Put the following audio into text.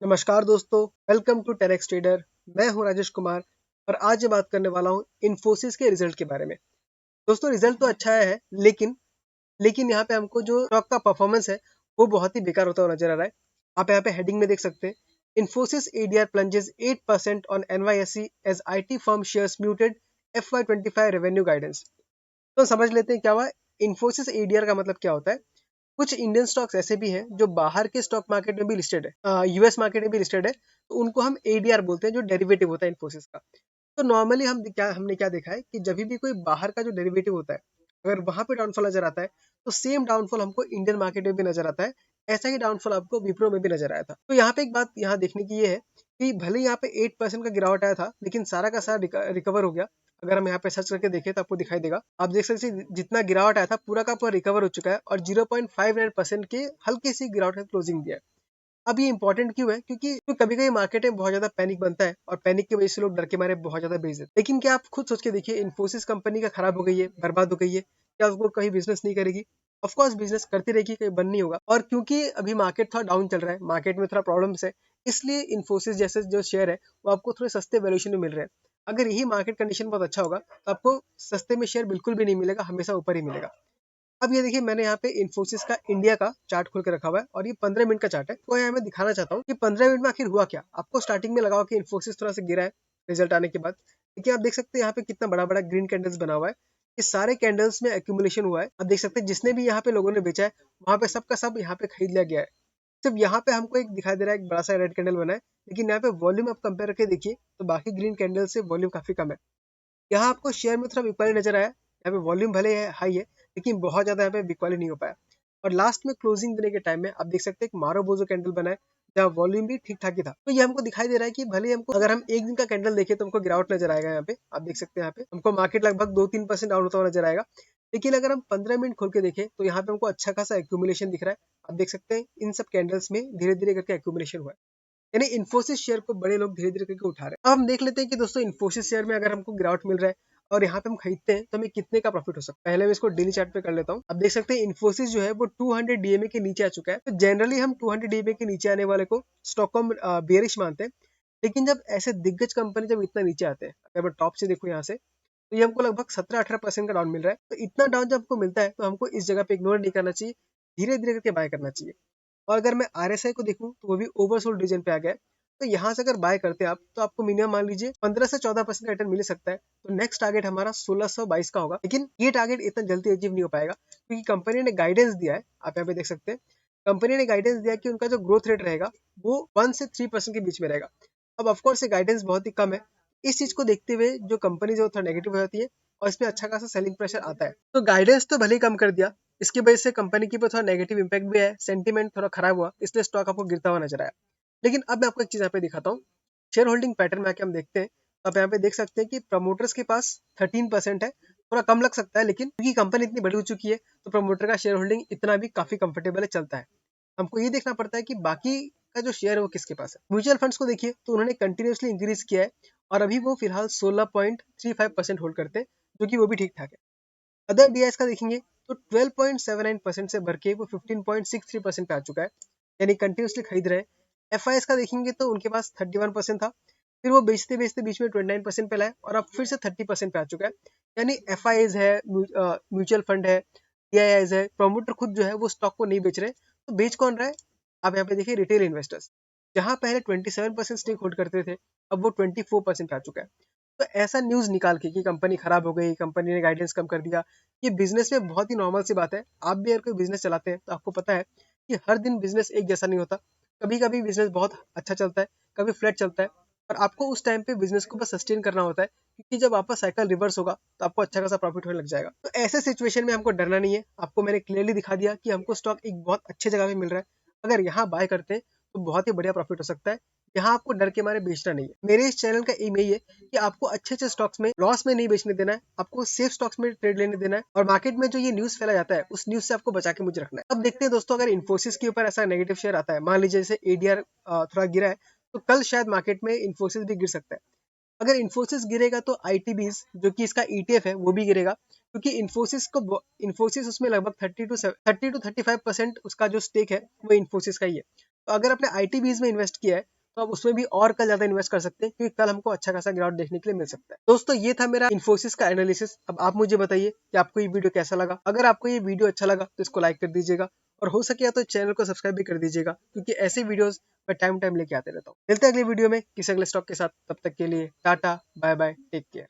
नमस्कार दोस्तों, welcome to टेरेक्स trader. मैं हूं राजेश कुमार और आज मैं बात करने वाला हूं इन्फोसिस के रिजल्ट के बारे में। दोस्तों, रिजल्ट तो अच्छा है लेकिन यहाँ पे हमको जो स्टॉक का परफॉर्मेंस है वो बहुत ही बेकार होता हुआ नजर आ रहा है। आप यहाँ पे हेडिंग में देख सकते हैं, Infosys ADR plunges 8% on NYSE as IT firm shares muted FY25 revenue guidance. तो समझ लेते हैं क्या हुआ। इन्फोसिस एडीआर का मतलब क्या होता है। कुछ इंडियन स्टॉक्स ऐसे भी हैं जो बाहर के स्टॉक मार्केट में भी लिस्टेड है, यूएस मार्केट में भी लिस्टेड है, तो उनको हम एडीआर बोलते हैं, जो डेरिवेटिव होता है इन्फोसिस का। तो नॉर्मली हमने क्या देखा है कि जब भी कोई बाहर का जो डेरिवेटिव होता है, अगर वहां पे डाउनफॉल नजर आता है तो सेम डाउनफॉल हमको इंडियन मार्केट में भी नजर आता है। ऐसा ही डाउनफॉल आपको विप्रो में भी नजर आया था। तो यहाँ पे एक बात यहाँ देखने की ये है कि भले यहाँ पे 8% का गिरावट आया था लेकिन सारा का सारा रिकवर हो गया। अगर हम यहाँ पे सर्च करके देखें तो आपको दिखाई देगा, आप देख सकते हैं जितना गिरावट आया था पूरा का पूरा रिकवर हो चुका है और 0.59% के हल्की सी गिरावट का क्लोजिंग दिया है। अब ये इंपॉर्टेंट क्यों है, क्योंकि कभी कभी मार्केट में बहुत ज्यादा पैनिक बनता है और पैनिक की वजह से लोग डर के मारे बहुत ज्यादा बेच देते हैं। लेकिन क्या आप खुद सोच के देखिए, इन्फोसिस कंपनी का खराब हो गई है, बर्बाद हो गई है, क्या उसको कहीं बिजनेस नहीं करेगी? ऑफकोर्स बिजनेस करती रहेगी, कहीं बंद नहीं होगा। और क्योंकि अभी मार्केट थोड़ा डाउन चल रहा है, मार्केट में थोड़ा प्रॉब्लम्स है, इसलिए इन्फोसिस जैसे जो शेयर है वो आपको थोड़े सस्ते वैल्यूएशन में मिल रहे हैं। अगर यही मार्केट कंडीशन बहुत अच्छा होगा तो आपको सस्ते में शेयर बिल्कुल भी नहीं मिलेगा, हमेशा ऊपर ही मिलेगा। अब ये देखिए, मैंने यहाँ पे इन्फोसिस का इंडिया का चार्ट खोल के रखा हुआ है और ये 15 मिनट का चार्ट है। तो यहाँ मैं दिखाना चाहता हूँ कि 15 मिनट में आखिर हुआ क्या। आपको स्टार्टिंग में लगा कि इन्फोसिस थोड़ा सा गिरा है रिजल्ट आने के बाद, लेकिन आप देख सकते हैं यहाँ पे कितना बड़ा बड़ा ग्रीन कैंडल्स बना हुआ है। इस सारे कैंडल्स में एक्यूमुलेशन हुआ है। आप देख सकते हैं जिसने भी यहाँ पे लोगों ने बेचा है वहां पे सबका सब यहाँ पे खरीद लिया गया है। सिर्फ यहाँ पे हमको एक दिखाई दे रहा है, एक बड़ा सा रेड कैंडल बना है, लेकिन यहाँ पे वॉल्यूम आप कंपेयर करके देखिए तो बाकी ग्रीन कैंडल से वॉल्यूम काफी कम है। यहाँ आपको शेयर में थोड़ा बिकवाली नजर आया, यहाँ पे वॉल्यूम भले है हाई है लेकिन बहुत ज्यादा यहाँ पे बिकवाली नहीं हो पाया। और लास्ट में क्लोजिंग देने के टाइम में आप देख सकते हैं एक मारोबोजो कैंडल बना है, जहाँ वॉल्यूम भी ठीक ठाक ही था। तो ये हमको दिखाई दे रहा है कि भले हमको, अगर हम एक दिन का कैंडल देखें तो हमको गिरावट नजर आएगा। यहाँ पे आप देख सकते हैं, यहाँ पे हमको मार्केट लगभग 2-3% डाउन होता हुआ नजर आएगा। लेकिन अगर हम 15 मिनट खोल के देखें तो यहाँ पे हमको अच्छा खासा एक्यूमुलेशन दिख रहा है। आप देख सकते हैं इन सब कैंडल्स में धीरे धीरे करके एक्यूमुलेशन हुआ है, यानी इन्फोसिस शेयर को बड़े लोग धीरे धीरे करके उठा रहे हैं। अब हम देख लेते हैं कि दोस्तों, इन्फोसिस शेयर में अगर हमको गिरावट मिल रहा है और यहाँ पे हम खरीदते हैं तो हमें कितने का प्रॉफिट हो सकता है। पहले मैं इसको डेली चार्ट पे कर लेता हूँ। अब देख सकते हैं इन्फोसिस जो है वो 200 डीएमए के नीचे आ चुका है। तो जनरली हम 200 डीएमए के नीचे आने वाले को स्टॉक को बेयरिश मानते हैं। लेकिन जब ऐसे दिग्गज कंपनी जब इतना नीचे आते हैं, अगर मैं टॉप से देखूँ यहाँ से, तो ये हमको लगभग 17-18% का डाउन मिल रहा है। तो इतना डाउन जब हमको मिलता है तो हमको इस जगह पे इग्नोर नहीं करना चाहिए, धीरे धीरे करके बाय करना चाहिए। और अगर मैं आरएसआई को देखूं तो वो भी ओवरसोल्ड रीजन पे आ गया है। तो यहाँ से अगर बाय करते हैं आप तो आपको मिनिमम मान लीजिए 15 से 14% रिटर्न मिल सकता है। तो नेक्स्ट टारगेट हमारा 1622 का होगा, लेकिन ये टारगेट इतना जल्दी अचीव नहीं हो पाएगा क्योंकि कंपनी ने गाइडेंस दिया है। आप यहाँ पे देख सकते हैं, कंपनी ने गाइडेंस दिया कि उनका जो ग्रोथ रेट रहेगा वो 1 से 3% के बीच में रहेगा। अब ऑफकोर्स ये गाइडेंस बहुत ही कम है। इस चीज को देखते हुए जो कंपनी जो थोड़ा नेगेटिव हो जाती है और इसमें अच्छा खासा सेलिंग प्रेशर आता है। तो गाइडेंस तो भले ही कम कर दिया, इसकी वजह से कंपनी के ऊपर थोड़ा नेगेटिव इंपैक्ट भी है, सेंटीमेंट थोड़ा खराब हुआ, इसलिए स्टॉक आपको गिरता हुआ नजर आया। लेकिन अब मैं आपको एक चीज यहाँ पे दिखाता हूँ, शेयर होल्डिंग पैटर्न में आके हम देखते हैं। तो आप यहाँ पे देख सकते हैं कि प्रमोटर्स के पास 13% है। थोड़ा कम लग सकता है लेकिन क्योंकि कंपनी इतनी बड़ी हो चुकी है तो प्रमोटर का शेयर होल्डिंग इतना भी काफी कंफर्टेबल है, चलता है। हमको ये देखना पड़ता है कि बाकी का जो शेयर है वो किसके पास है। म्यूचुअल फंड्स को देखिए तो उन्होंने कंटिन्यूसली इंक्रीज किया है और अभी वो फिलहाल 16.35% होल्ड करते हैं, जो कि वो भी ठीक ठाक है। अदर डीआईएस का देखेंगे तो 12.79% से भर के वो 15.63% पे आ चुका है, यानी कंटिन्यूसली खरीद रहे हैं। एफआईएस का देखेंगे तो उनके पास 31% था, फिर वो बेचते बेचते बीच में 29% पे लाए और अब फिर से 30% पे आ चुका है। यानी एफआईएस है, म्यूचुअल फंड है, डीआईएस है, प्रमोटर खुद जो है वो स्टॉक को नहीं बेच रहे। तो बेच कौन रहा है? आप यहाँ पे देखिए रिटेल इन्वेस्टर्स, जहां पहले 27% स्टेक होल्ड करते थे अब वो 24% पे आ चुका है। तो ऐसा न्यूज निकाल के कि कंपनी खराब हो गई, कंपनी ने गाइडेंस कम कर दिया, ये बिजनेस में बहुत ही नॉर्मल सी बात है। आप भी अगर कोई बिजनेस चलाते हैं तो आपको पता है कि हर दिन बिजनेस एक जैसा नहीं होता। कभी कभी बिजनेस बहुत अच्छा चलता है, कभी फ्लैट चलता है, और आपको उस टाइम पे बिजनेस को बस सस्टेन करना होता है, क्योंकि जब आपका साइकिल रिवर्स होगा तो आपको अच्छा खासा प्रॉफिट होने लग जाएगा। तो ऐसे सिचुएशन में हमको डरना नहीं है। आपको मैंने क्लियरली दिखा दिया कि हमको स्टॉक एक बहुत अच्छे जगह पे मिल रहा है, अगर यहाँ बाय करते हैं तो बहुत ही बढ़िया प्रॉफिट हो सकता है। यहाँ आपको डर के मारे बेचना नहीं है। मेरे इस चैनल का एम यही है कि आपको अच्छे अच्छे स्टॉक्स में लॉस में नहीं बेचने देना है, आपको सेफ स्टॉक्स में ट्रेड लेने देना है, और मार्केट में जो ये न्यूज फैला जाता है उस न्यूज से आपको बचा के मुझे रखना है। अब देखते हैं दोस्तों, अगर इन्फोसिस के ऊपर ऐसा नेगेटिव शेयर आता है, मान लीजिए जैसे एडीआर थोड़ा गिरा है, तो कल शायद मार्केट में इन्फोसिस भी गिर सकता है। अगर इन्फोसिस गिरेगा तो आईटीबीज जो कि इसका ईटीएफ है वो भी गिरेगा, क्योंकि इन्फोसिस उसमें लगभग 30 to 35% उसका जो स्टेक है वो इन्फोसिस का ही है। तो अगर आपने ITBs में इन्वेस्ट किया है तो आप उसमें भी और कल ज्यादा इन्वेस्ट कर सकते हैं, क्योंकि कल हमको अच्छा खासा गिरावट देखने के लिए मिल सकता है। दोस्तों ये था मेरा इन्फोसिस का एनालिसिस। अब आप मुझे बताइए कि आपको ये वीडियो कैसा लगा। अगर आपको ये वीडियो अच्छा लगा तो इसको लाइक कर दीजिएगा, और हो सके तो चैनल को सब्सक्राइब भी कर दीजिएगा, क्योंकि ऐसे वीडियोस मैं टाइम टाइम लेके आते रहता हूँ। मिलते हैं अगले वीडियो में किसी अगले स्टॉक के साथ। तब तक के लिए tata bye bye, take care.